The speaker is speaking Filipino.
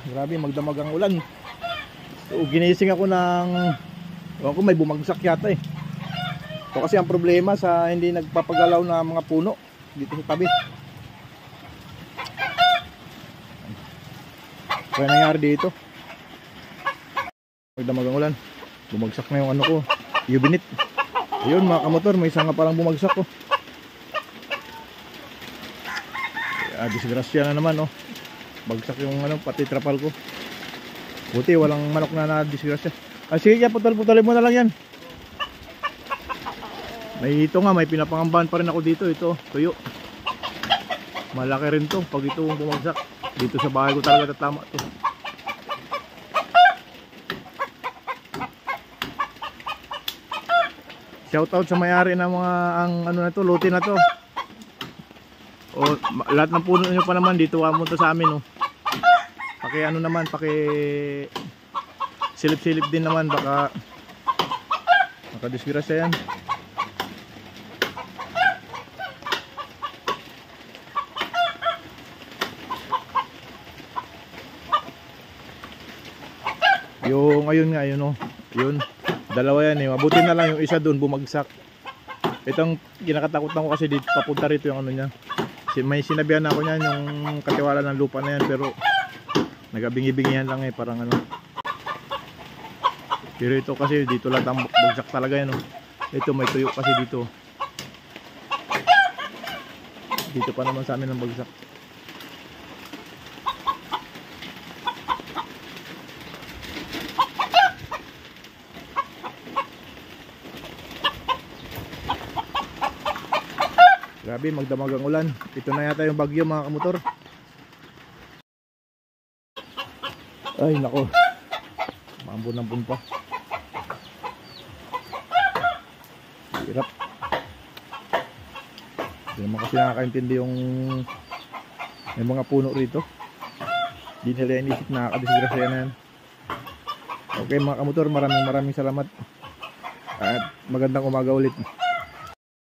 Grabe, magdamag ang ulan. So, ginising ako ng may bumagsak yata eh. So kasi ang problema sa hindi nagpapagalaw na mga puno dito sa tabi. Kaya nangyari dito, magdamag ang ulan. Bumagsak na yung ano ko, ubinit. Ayun mga kamotor, may isa nga parang bumagsak ko. Disgrasya na naman oh. Bagsak yung ano, pati trapal ko. Buti walang manok na disgrasya. Sige kaya putal-putalin mo na lang yan. May ito nga, may pinapangambahan pa rin ako dito. Ito, tuyo. Malaki rin to pag ito bumagsak. Dito sa bahay ko talaga tatama to. Shoutout sa may-ari ng mga ano na to, lote na to. O lahat ng puno nyo pa naman dito pumunta sa amin oh. Paki ano naman, paki silip-silip din naman, baka makadisgrasya yan. Yung ayun nga, yun oh. Yun, dalawa yan eh. Mabuti na lang yung isa doon bumagsak. Itong kinakatakutan ko kasi dito papunta rito yung ano niya. May sinabihan na ako niyan yung katiwala ng lupa na yan, pero nagabingi-bingihan lang eh, parang ano. Pero ito kasi dito lang bagsak talaga yan oh. Ito may tuyo kasi dito. Dito pa naman sa amin ang bagsak. Grabe, magdamag ang ulan. Ito na yata yung bagyo mga kamotor. Ay nako, maambun-ambun pa. Hirap. Hindi naman kasi nakakaintindi yung may mga puno rito. Hindi nila inisip na nakakadisgrasya na yan. Okay mga kamotor, maraming salamat. At magandang umaga ulit.